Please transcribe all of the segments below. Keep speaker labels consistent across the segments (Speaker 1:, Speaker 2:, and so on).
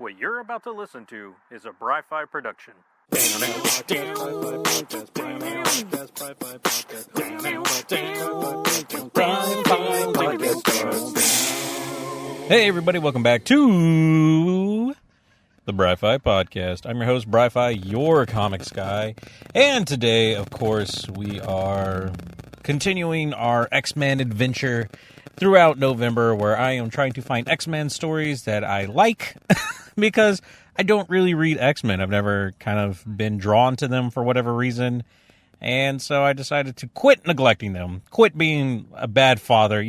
Speaker 1: What you're about to listen to is a Bry-Fy production.
Speaker 2: Hey everybody, welcome back to the Bry-Fy podcast. I'm your host, Bry-Fy, your comics guy. And today, of course, we are continuing our X-Men adventure throughout November, where I am trying to find X-Men stories that I like because I don't really read X-Men. I've never kind of been drawn to them for whatever reason. And so I decided to quit neglecting them, quit being a bad father,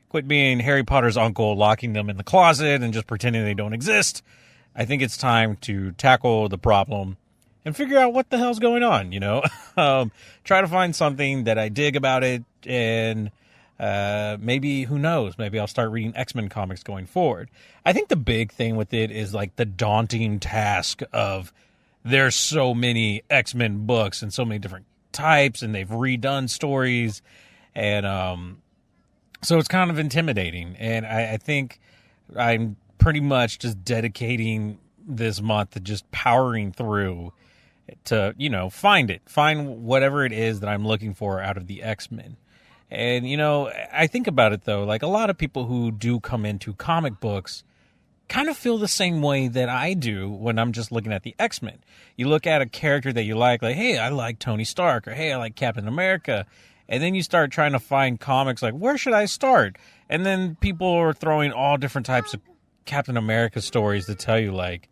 Speaker 2: quit being Harry Potter's uncle, locking them in the closet and just pretending they don't exist. I think it's time to tackle the problem and figure out what the hell's going on, Try to find something that I dig about it, and maybe, who knows, maybe I'll start reading X-Men comics going forward. I think the big thing with it is like the daunting task of there's so many X-Men books and so many different types, and they've redone stories, and so it's kind of intimidating. And I think I'm pretty much just dedicating this month to just powering through to, find whatever it is that I'm looking for out of the X-Men. And, I think about it, though, like a lot of people who do come into comic books kind of feel the same way that I do when I'm just looking at the X-Men. You look at a character that you like, hey, I like Tony Stark, or hey, I like Captain America. And then you start trying to find comics like, where should I start? And then people are throwing all different types of Captain America stories to tell you, like,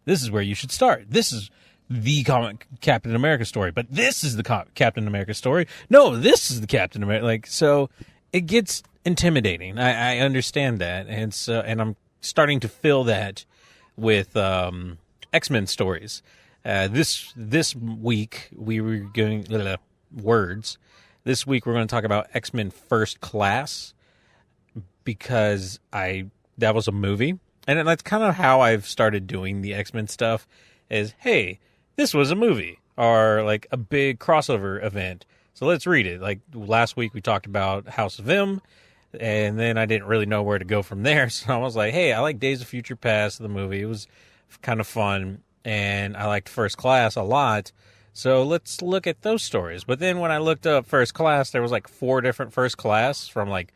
Speaker 2: this is where you should start. This is the comic Captain America story, but this is the Captain America story. No, this is the Captain America. So it gets intimidating. I understand that. And I'm starting to feel that with X-Men stories. This week we were going words. This week we're going to talk about X-Men First Class, because that was a movie, and that's kind of how I've started doing the X-Men stuff. Is, hey, this was a movie, or like a big crossover event, so let's read it. Like last week we talked about House of M, and then I didn't really know where to go from there, so I was like, hey, I like Days of Future Past, the movie. It was kind of fun, and I liked First Class a lot, so let's look at those stories. But then when I looked up First Class, there was like 4 different First Class from like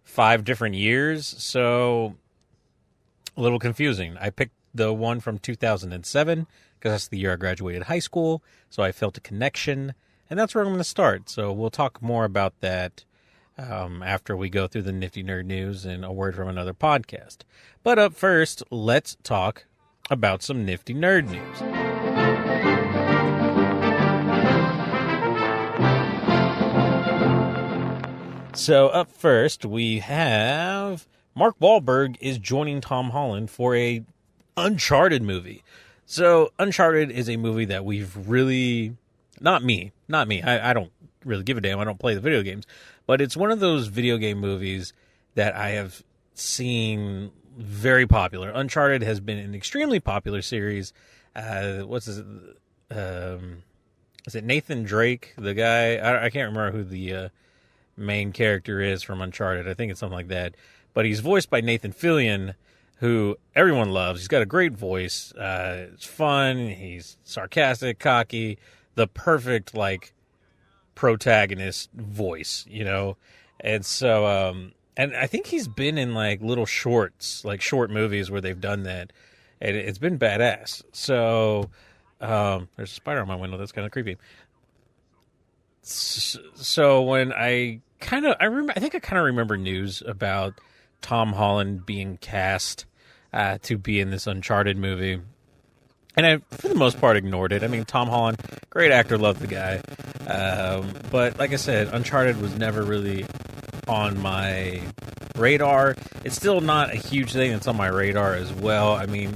Speaker 2: 5 different years, so a little confusing. I picked the one from 2007 because that's the year I graduated high school, so I felt a connection, and that's where I'm going to start. So we'll talk more about that after we go through the Nifty Nerd News and a word from another podcast. But up first, let's talk about some Nifty Nerd News. So up first, we have Mark Wahlberg is joining Tom Holland for a Uncharted movie. So Uncharted is a movie that we've really, not me. I don't really give a damn. I don't play the video games, but it's one of those video game movies that I have seen very popular. Uncharted has been an extremely popular series. Is it Nathan Drake, the guy? I can't remember who the main character is from Uncharted. I think it's something like that. But he's voiced by Nathan Fillion, who everyone loves. He's got a great voice. It's fun. He's sarcastic, cocky, the perfect, protagonist voice, And so, and I think he's been in, little shorts, short movies where they've done that. And it's been badass. So, there's a spider on my window. That's kind of creepy. So when I kind of remember news about Tom Holland being cast to be in this Uncharted movie, and I, for the most part, ignored it. I mean, Tom Holland, great actor, love the guy, but like I said, Uncharted was never really on my radar. It's still not a huge thing that's on my radar as well. I mean,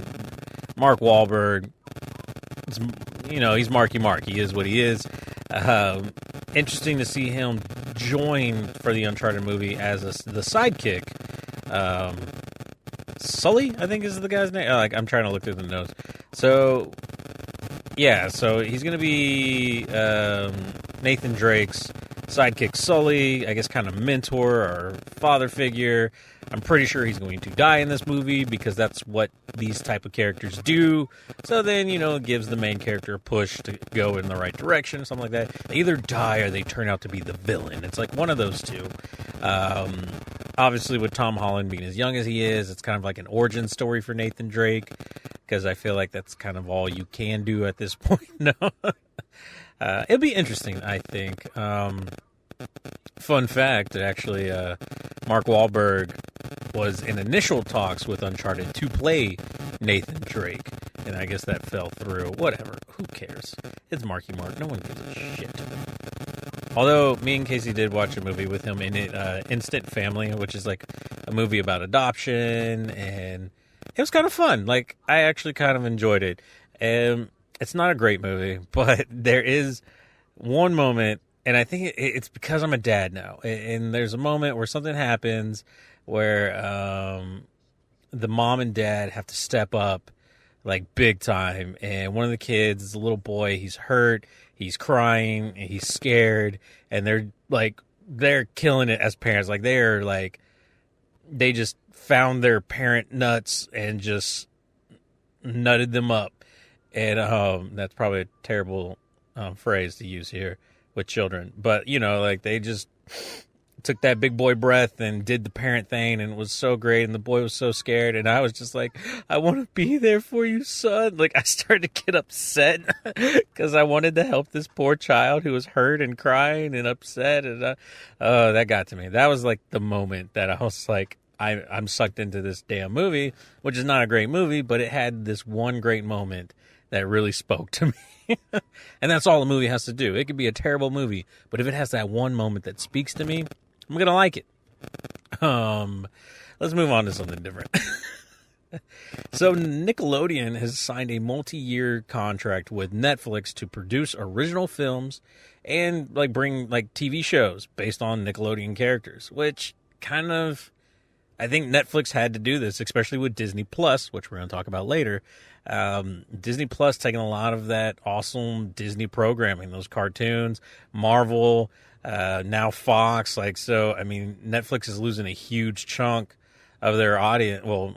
Speaker 2: Mark Wahlberg, he's Marky Mark. He is what he is. Interesting to see him join for the Uncharted movie as the sidekick. Sully, I think is the guy's name. I'm trying to look through the notes. So, yeah, so he's going to be Nathan Drake's sidekick Sully, I guess kind of mentor or father figure. I'm pretty sure he's going to die in this movie because that's what these type of characters do. So then, it gives the main character a push to go in the right direction, something like that. They either die or they turn out to be the villain. It's like one of those two. Obviously, with Tom Holland being as young as he is, it's kind of like an origin story for Nathan Drake, because I feel like that's kind of all you can do at this point. No, it'll be interesting, I think. Fun fact, actually, Mark Wahlberg was in initial talks with Uncharted to play Nathan Drake, and I guess that fell through. Whatever, who cares? It's Marky Mark. No one gives a shit. Although, me and Casey did watch a movie with him in it, Instant Family, which is like a movie about adoption, and it was kind of fun. Like, I actually kind of enjoyed it. It's not a great movie, but there is one moment, and I think it's because I'm a dad now, and there's a moment where something happens where the mom and dad have to step up, like, big time, and one of the kids is a little boy. He's hurt, he's crying, he's scared, and they're killing it as parents. Like, they just found their parent nuts and just nutted them up. And that's probably a terrible phrase to use here with children, but they just took that big boy breath and did the parent thing, and it was so great, and the boy was so scared, and I was just like, I want to be there for you, son. Like, I started to get upset because I wanted to help this poor child who was hurt and crying and upset, and that got to me. That was like the moment that I was like, I'm sucked into this damn movie, which is not a great movie, but it had this one great moment that really spoke to me. And that's all the movie has to do. It could be a terrible movie, but if it has that one moment that speaks to me, I'm going to like it. Let's move on to something different. So Nickelodeon has signed a multi-year contract with Netflix to produce original films and bring TV shows based on Nickelodeon characters, which kind of, I think Netflix had to do this, especially with Disney Plus, which we're going to talk about later. Disney Plus taking a lot of that awesome Disney programming, those cartoons, Marvel, now Fox. Netflix is losing a huge chunk of their audience. Well,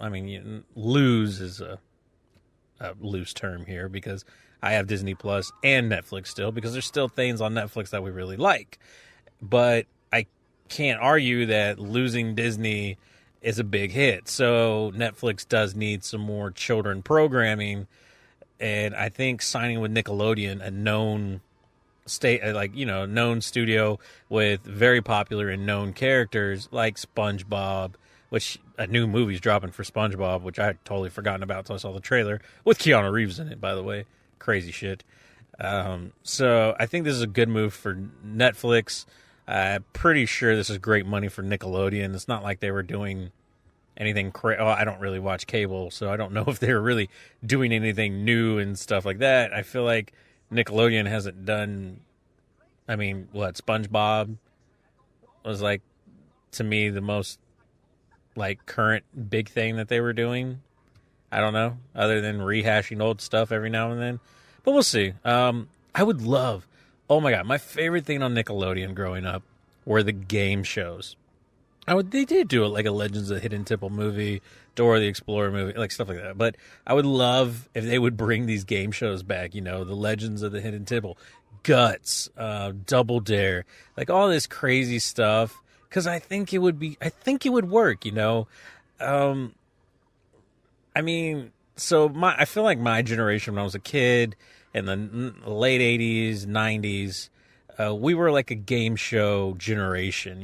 Speaker 2: lose is a loose term here, because I have Disney Plus and Netflix still, because there's still things on Netflix that we really like. But I can't argue that losing Disney is a big hit. So Netflix does need some more children programming, and I think signing with Nickelodeon, a known known studio with very popular and known characters like SpongeBob, which a new movie's dropping for SpongeBob, which I had totally forgotten about until I saw the trailer, with Keanu Reeves in it, by the way. Crazy shit. So I think this is a good move for Netflix. I'm pretty sure this is great money for Nickelodeon. It's not like they were doing anything crazy. I don't really watch cable, so I don't know if they were really doing anything new and stuff like that. I feel like Nickelodeon hasn't done, SpongeBob was, to me, the most, current big thing that they were doing. I don't know, other than rehashing old stuff every now and then. But we'll see. I would love, oh my God, my favorite thing on Nickelodeon growing up were the game shows. They did do it, like a Legends of the Hidden Temple movie, Dora the Explorer movie, stuff like that. But I would love if they would bring these game shows back, the Legends of the Hidden Temple, Guts, Double Dare, all this crazy stuff. Because I think it would work, I feel like my generation, when I was a kid in the late 80s, 90s, we were like a game show generation,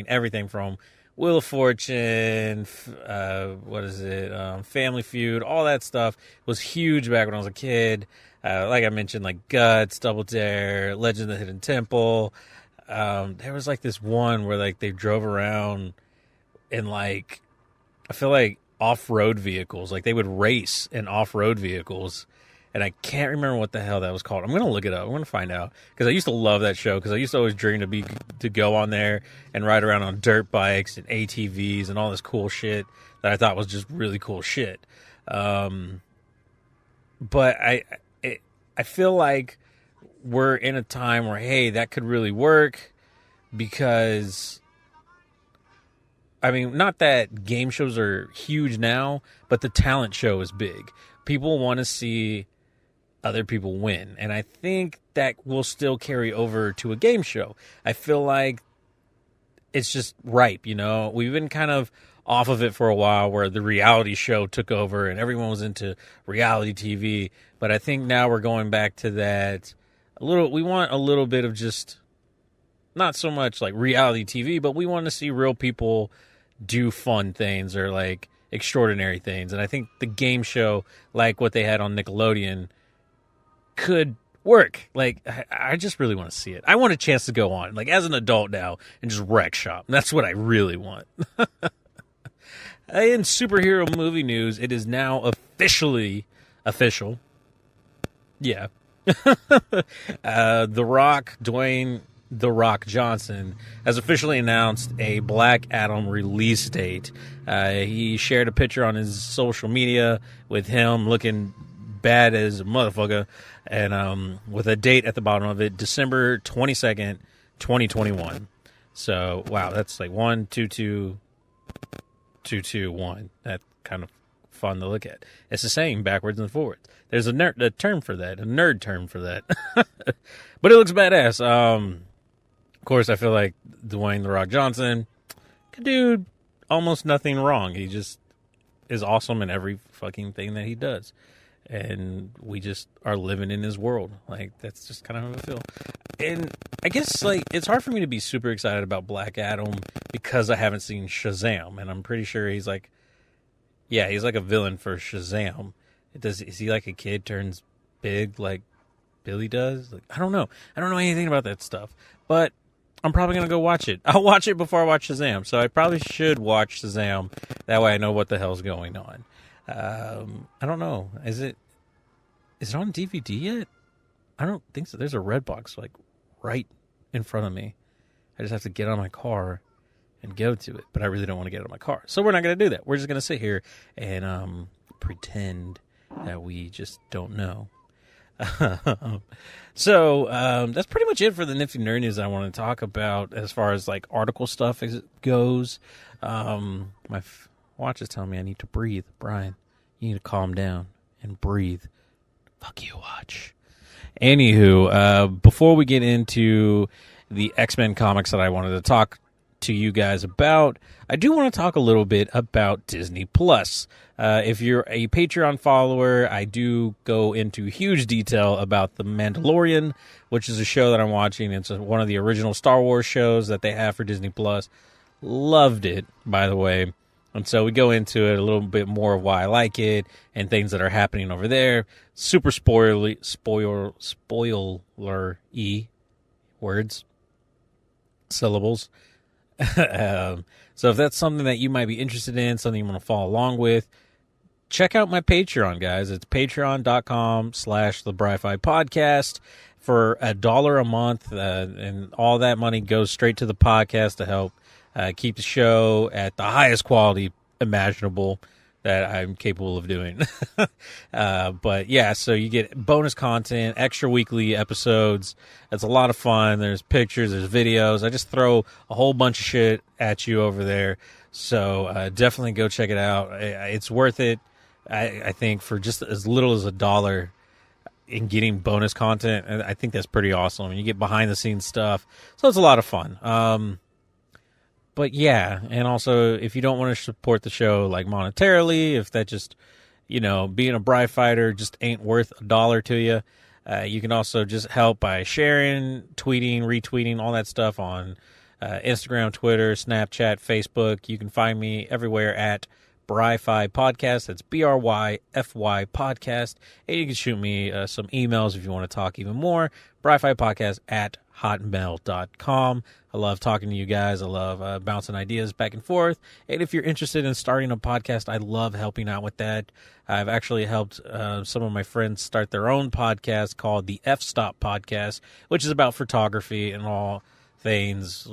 Speaker 2: everything from Wheel of Fortune, Family Feud, all that stuff was huge back when I was a kid. Like I mentioned, Guts, Double Dare, Legend of the Hidden Temple. There was this one where they drove around in I feel like off-road vehicles. They would race in off-road vehicles. And I can't remember what the hell that was called. I'm going to look it up. I'm going to find out. Because I used to love that show. Because I used to always dream to go on there and ride around on dirt bikes and ATVs and all this cool shit that I thought was just really cool shit. But I feel like we're in a time where, hey, that could really work because, I mean, not that game shows are huge now, but the talent show is big. People want to see other people win. And I think that will still carry over to a game show. I feel like it's just ripe, you know? We've been kind of off of it for a while where the reality show took over and everyone was into reality TV. But I think now we're going back to that we want a little bit of just not so much like reality TV, but we want to see real people do fun things or like extraordinary things. And I think the game show, like what they had on Nickelodeon, could work. Like, I just really want to see it. I want a chance to go on, like as an adult now, and just wreck shop. That's what I really want. In superhero movie news, it is now officially official. Yeah. The Rock, Dwayne The Rock Johnson, has officially announced a Black Adam release date. He shared a picture on his social media with him looking bad as a motherfucker, and with a date at the bottom of it, December 22nd, 2021. So, wow, that's like 1, 2, 2, 2, 2, 1. That's kind of fun to look at. It's the same backwards and forwards. There's a term for that, a nerd term for that. But it looks badass. Of course, I feel like Dwayne The Rock Johnson could do almost nothing wrong. He just is awesome in every fucking thing that he does. And we just are living in his world. Like, that's just kind of how I feel. And I guess, like, it's hard for me to be super excited about Black Adam because I haven't seen Shazam. And I'm pretty sure he's like a villain for Shazam. Is he like a kid turns big like Billy does? Like, I don't know. I don't know anything about that stuff. But I'm probably going to go watch it. I'll watch it before I watch Shazam. So I probably should watch Shazam. That way I know what the hell's going on. I don't know. Is it on DVD yet? I don't think so. There's a Redbox like right in front of me. I just have to get on my car and go to it. But I really don't want to get on my car. So we're not going to do that. We're just going to sit here and pretend that we just don't know. So that's pretty much it for the Nifty Nerd News I want to talk about as far as like article stuff as it goes. My watch is telling me I need to breathe. Brian, you need to calm down and breathe. Fuck you, watch. Anywho, before we get into the X-Men comics that I wanted to talk to you guys about, I do want to talk a little bit about Disney Plus. If you're a Patreon follower, I do go into huge detail about The Mandalorian, which is a show that I'm watching. It's one of the original Star Wars shows that they have for Disney Plus. Loved it, by the way. And so we go into it a little bit more of why I like it and things that are happening over there. Super spoiler-y words, syllables. So if that's something that you might be interested in, something you want to follow along with, check out my Patreon, guys. It's patreon.com/the Bry-Fy podcast for $1 a month. And all that money goes straight to the podcast to help keep the show at the highest quality imaginable that I'm capable of doing. But yeah, so you get bonus content, extra weekly episodes. It's a lot of fun. There's pictures, there's videos. I just throw a whole bunch of shit at you over there. So definitely go check it out. It's worth it. I think for just as little as $1 in getting bonus content, I think that's pretty awesome. You get behind the scenes stuff. So it's a lot of fun. But yeah, and also if you don't want to support the show like monetarily, if that just, being a Bry-Fighter just ain't worth $1 to you, you can also just help by sharing, tweeting, retweeting, all that stuff on Instagram, Twitter, Snapchat, Facebook. You can find me everywhere at Bry-Fy Podcast. That's Bryfy Podcast. And you can shoot me some emails if you want to talk even more. Bry-Fy Podcast at hotmail.com. I love talking to you guys. I love bouncing ideas back and forth. And if you're interested in starting a podcast, I love helping out with that. I've actually helped some of my friends start their own podcast called the F-Stop Podcast, which is about photography and all things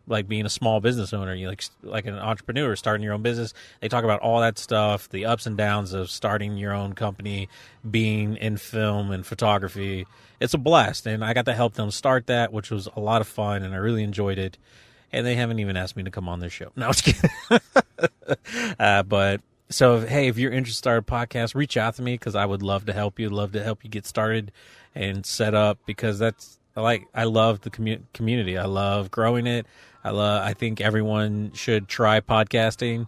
Speaker 2: like being a small business owner, you like an entrepreneur starting your own business. They talk about all that stuff, the ups and downs of starting your own company, being in film and photography. It's a blast, and I got to help them start that, which was a lot of fun, and I really enjoyed it. And they haven't even asked me to come on their show. No, I was kidding. But so, hey, if you're interested to start a podcast, reach out to me because I would love to help you. Love to help you get started and set up, because I love the community. I love growing it. I think everyone should try podcasting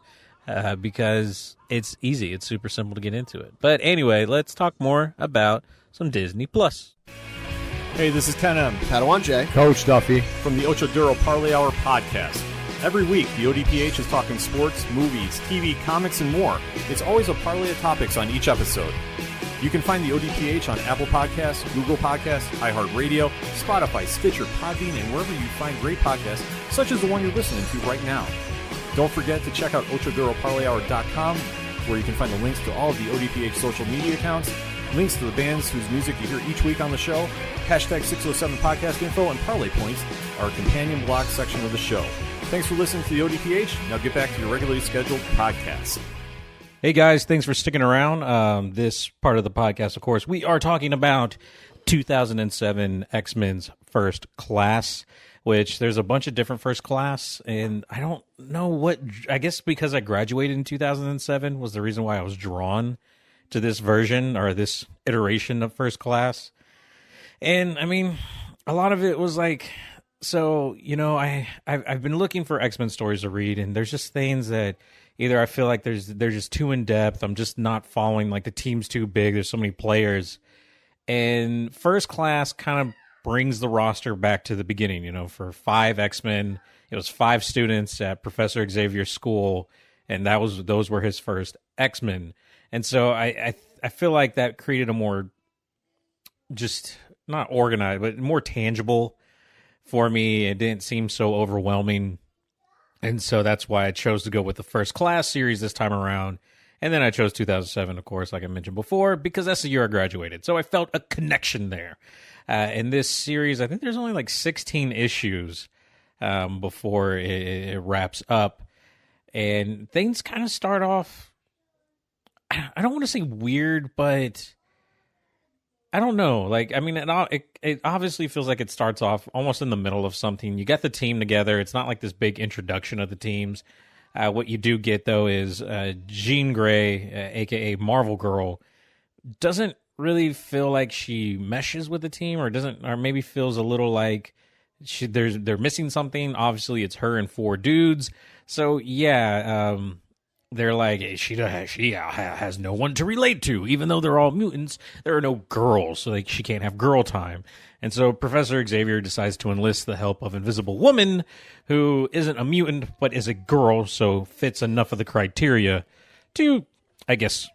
Speaker 2: because it's easy. It's super simple to get into it. But anyway, let's talk more about some Disney Plus.
Speaker 3: Hey, this is Ken M.
Speaker 4: Padawan J.
Speaker 5: Coach Duffy.
Speaker 3: from the Ocho Duro Parlay Hour podcast. Every week, the ODPH is talking sports, movies, TV, comics, and more. It's always a parlay of topics on each episode. You can find the ODPH on Apple Podcasts, Google Podcasts, iHeartRadio, Spotify, Stitcher, Podbean, and wherever you find great podcasts, such as the one you're listening to right now. Don't forget to check out OchoDuroParlayHour.com, where you can find the links to all of the ODPH social media accounts, links to the bands whose music you hear each week on the show, hashtag 607 podcast info, and parlay points, our companion blog section of the show. Thanks for listening to the ODPH. Now get back to your regularly scheduled podcast.
Speaker 2: Hey guys, thanks for sticking around. This part of the podcast, of course, we are talking about 2007 X-Men's First Class, which there's a bunch of different First Class, and I don't know what, I guess because I graduated in 2007 was the reason why I was drawn to this version or this iteration of First Class. And I mean, a lot of it was like, so, you know, I've been looking for X-Men stories to read, and there's just things that either I feel like they're just too in depth. I'm just not following, like the team's too big. There's so many players. And First Class kind of brings the roster back to the beginning, you know, for 5 X-Men. It was 5 students at Professor Xavier's school, and those were his first X-Men. And so I feel like that created a more just not organized, but more tangible for me. It didn't seem so overwhelming. And so that's why I chose to go with the First Class series this time around. And then I chose 2007, of course, like I mentioned before, because that's the year I graduated. So I felt a connection there. In this series, I think there's only like 16 issues before it wraps up. And things kind of start off, I don't want to say weird, but I don't know. Like, I mean, it obviously feels like it starts off almost in the middle of something. You got the team together. It's not like this big introduction of the teams. What you do get, though, is Jean Grey, a.k.a. Marvel Girl, doesn't really feel like she meshes with the team, or maybe feels a little like they're missing something. Obviously, it's her and 4 dudes. So, yeah, they're like, she has no one to relate to. Even though they're all mutants, there are no girls, so she can't have girl time. And so Professor Xavier decides to enlist the help of Invisible Woman, who isn't a mutant, but is a girl, so fits enough of the criteria to, I guess,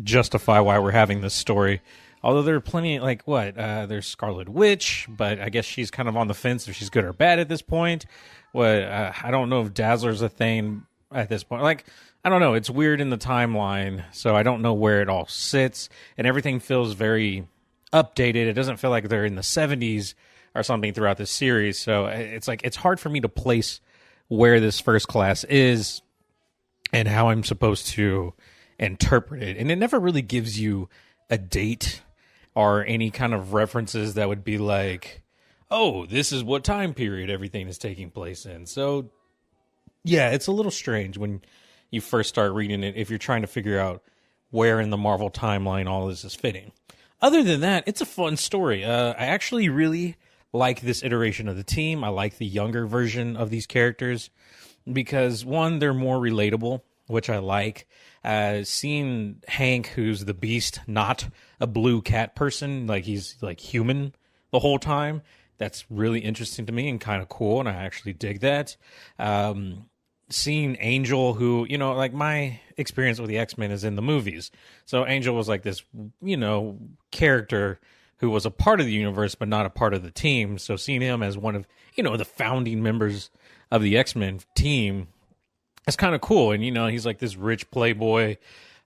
Speaker 2: justify why we're having this story. Although there are plenty, like, there's Scarlet Witch, but I guess she's kind of on the fence if she's good or bad at this point. I don't know if Dazzler's a thing at this point. Like, I don't know. It's weird in the timeline, so I don't know where it all sits, and everything feels very updated. It doesn't feel like they're in the 70s or something throughout this series, so it's like it's hard for me to place where this First Class is and how I'm supposed to interpret it. And it never really gives you a date or any kind of references that would be like, oh, this is what time period everything is taking place in. So, yeah, it's a little strange when you first start reading it if you're trying to figure out where in the Marvel timeline all this is fitting. Other than that, it's a fun story. I actually really like this iteration of the team. I like the younger version of these characters because, one, they're more relatable, which I like. Seeing Hank, who's the Beast, not a blue cat person, like he's like human the whole time, that's really interesting to me and kind of cool, and I actually dig that. Seeing Angel, who, you know, like my experience with the X-Men is in the movies. So Angel was like this, you know, character who was a part of the universe but not a part of the team. So seeing him as one of, you know, the founding members of the X-Men team, it's kind of cool. And, you know, he's like this rich playboy.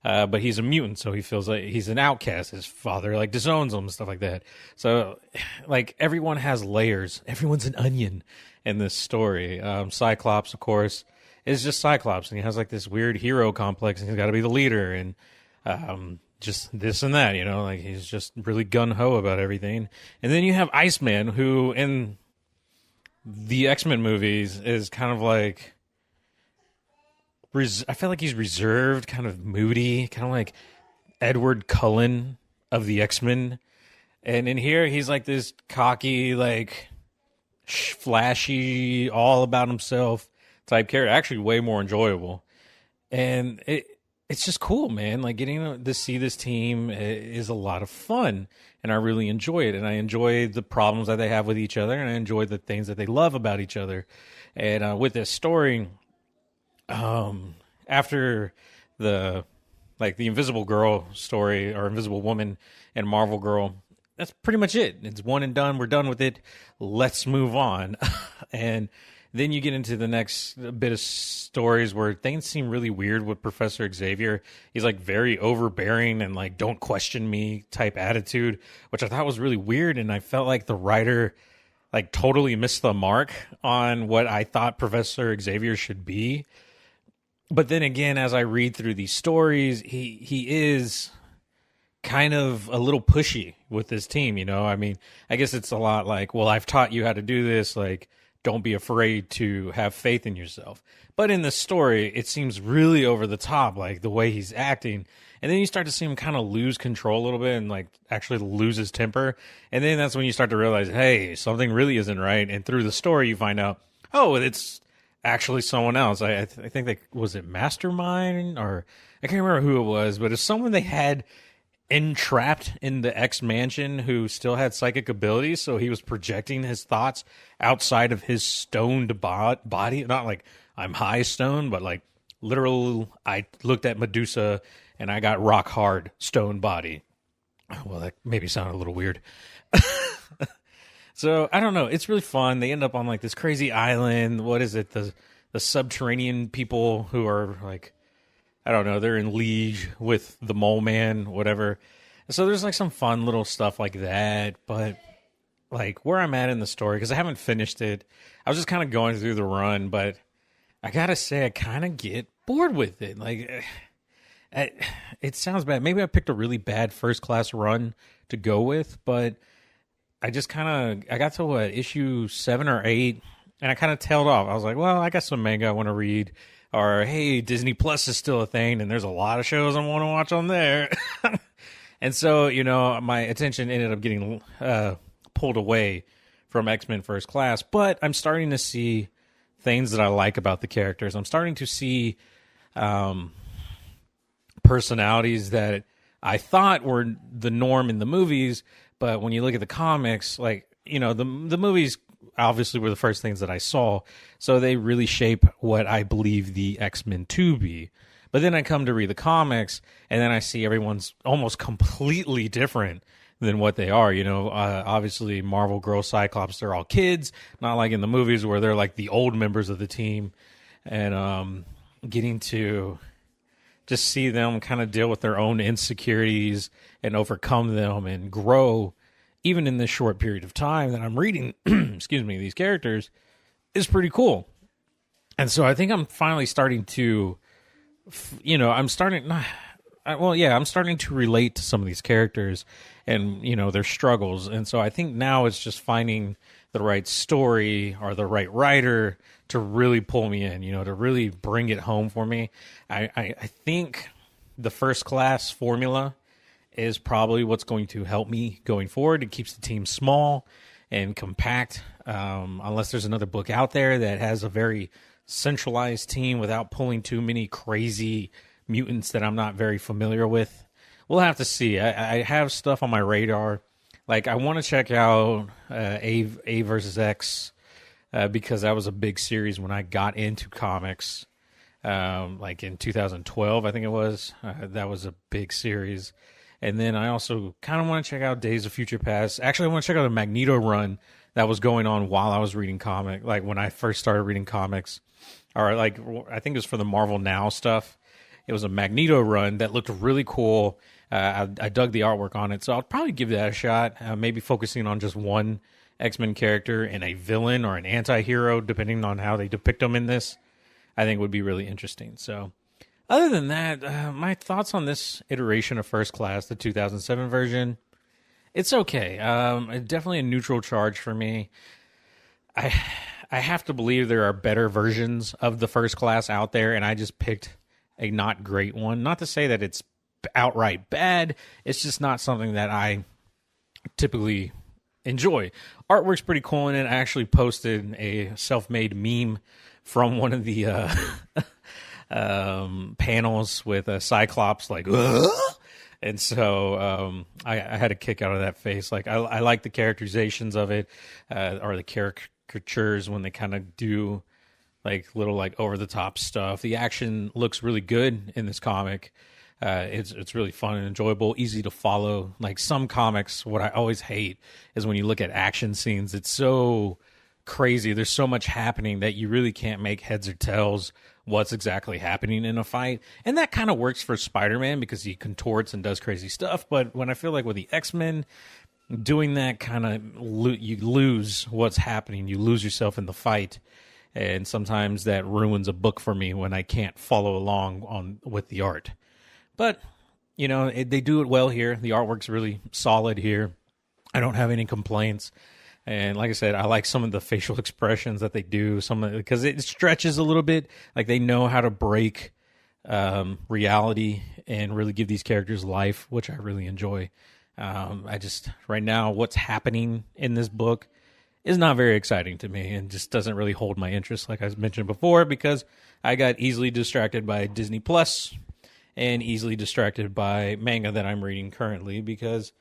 Speaker 2: but he's a mutant, so he feels like he's an outcast. His father like disowns him and stuff like that. So like everyone has layers. Everyone's an onion in this story. Cyclops, of course, is just Cyclops, and he has like this weird hero complex, and he's got to be the leader, and just this and that, like he's just really gung-ho about everything. And then you have Iceman, who in the X-Men movies is kind of like, I feel like he's reserved, kind of moody, kind of like Edward Cullen of the X-Men. And in here, he's like this cocky, like flashy, all about himself type character. Actually, way more enjoyable. And it's just cool, man. Like getting to see this team is a lot of fun, and I really enjoy it. And I enjoy the problems that they have with each other, and I enjoy the things that they love about each other. And with this story, after the Invisible Girl story, or Invisible Woman and Marvel Girl, that's pretty much it. It's one and done. We're done with it. Let's move on. And then you get into the next bit of stories where things seem really weird with Professor Xavier. He's like very overbearing and like don't question me type attitude, which I thought was really weird. And I felt like the writer like totally missed the mark on what I thought Professor Xavier should be. But then again, as I read through these stories, he is kind of a little pushy with his team, I mean, I guess it's a lot like, well, I've taught you how to do this, like, don't be afraid to have faith in yourself. But in the story, it seems really over the top, like the way he's acting. And then you start to see him kind of lose control a little bit and like actually lose his temper. And then that's when you start to realize, hey, something really isn't right. And through the story, you find out, oh, it's actually someone else. I think was it Mastermind, or I can't remember who it was, but it's someone they had entrapped in the X mansion who still had psychic abilities, so he was projecting his thoughts outside of his stoned body. Not like I'm high stoned, but like literal, I looked at Medusa and I got rock hard stoned body. Well, that maybe sounded a little weird. So I don't know, it's really fun. They end up on like this crazy island. What is it, the subterranean people who are like, I don't know, they're in league with the Mole Man, whatever. So there's like some fun little stuff like that. But like where I'm at in the story, because I haven't finished it, I was just kind of going through the run, but I gotta say I kind of get bored with it. Like, it sounds bad. Maybe I picked a really bad first class run to go with, but I just I got to issue 7 or 8, and I kind of tailed off. I was like, well, I got some manga I want to read. Or, hey, Disney Plus is still a thing, and there's a lot of shows I want to watch on there. And so, my attention ended up getting pulled away from X-Men First Class. But I'm starting to see things that I like about the characters. I'm starting to see personalities that I thought were the norm in the movies. But when you look at the comics, like, the movies obviously were the first things that I saw, so they really shape what I believe the X-Men to be. But then I come to read the comics, and then I see everyone's almost completely different than what they are. Obviously Marvel Girl, Cyclops, they're all kids, not like in the movies where they're like the old members of the team. And getting to just see them kind of deal with their own insecurities and overcome them and grow, even in this short period of time that I'm reading, these characters, is pretty cool. And so I think I'm finally starting to, I'm starting to relate to some of these characters and, their struggles. And so I think now it's just finding the right story or the right writer to really pull me in, to really bring it home for me. I think the First Class formula is probably what's going to help me going forward. It keeps the team small and compact, unless there's another book out there that has a very centralized team without pulling too many crazy mutants that I'm not very familiar with. We'll have to see. I have stuff on my radar. Like, I want to check out A versus X, because that was a big series when I got into comics, like in 2012, I think it was. That was a big series. And then I also kind of want to check out Days of Future Past. Actually, I want to check out a Magneto run that was going on while I was reading like when I first started reading comics. Or like, I think it was for the Marvel Now stuff. It was a Magneto run that looked really cool. I dug the artwork on it, so I'll probably give that a shot. Maybe focusing on just one X-Men character and a villain or an anti-hero, depending on how they depict them in this, I think would be really interesting. So other than that, my thoughts on this iteration of First Class, the 2007 version, it's okay. Definitely a neutral charge for me. I have to believe there are better versions of the First Class out there, and I just picked a not great one. Not to say that it's outright bad. It's just not something that I typically enjoy. Artwork's pretty cool in it. I actually posted a self-made meme from one of the panels with a Cyclops like, "Ugh?" And so I had a kick out of that face. Like I like the characterizations of it, or the caricatures when they kind of do like little like over the top stuff. The action looks really good in this comic. It's really fun and enjoyable, easy to follow. Like some comics, what I always hate is when you look at action scenes, it's so crazy. There's so much happening that you really can't make heads or tails what's exactly happening in a fight. And that kind of works for Spider-Man because he contorts and does crazy stuff. But when I feel like with the X-Men, doing that kind of, you lose what's happening. You lose yourself in the fight. And sometimes that ruins a book for me when I can't follow along with the art. But, you know, they do it well here. The artwork's really solid here. I don't have any complaints. And like I said, I like some of the facial expressions that they do, because it stretches a little bit. Like they know how to break reality and really give these characters life, which I really enjoy. Right now, what's happening in this book is not very exciting to me and just doesn't really hold my interest, like I mentioned before, because I got easily distracted by Disney Plus and easily distracted by manga that I'm reading currently because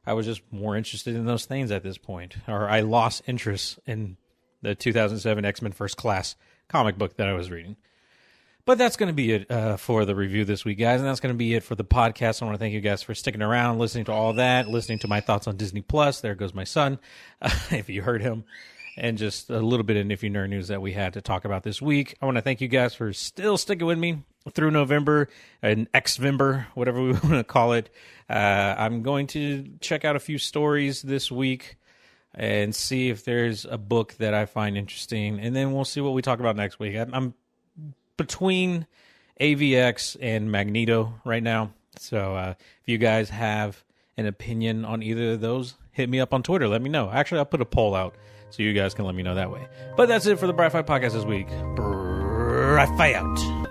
Speaker 2: I was just more interested in those things at this point. Or I lost interest in the 2007 X-Men First Class comic book that I was reading. But that's going to be it for the review this week, guys. And that's going to be it for the podcast. I want to thank you guys for sticking around, listening to all that, listening to my thoughts on Disney Plus. There goes my son, if you heard him. And just a little bit of nifty nerd news that we had to talk about this week. I want to thank you guys for still sticking with me through November, and X-Vember, whatever we want to call it. I'm going to check out a few stories this week and see if there's a book that I find interesting. And then we'll see what we talk about next week. I'm between AVX and Magneto right now. So if you guys have an opinion on either of those, hit me up on Twitter. Let me know. Actually, I'll put a poll out so you guys can let me know that way. But that's it for the Bry-Fy podcast this week. Bry-Fy out.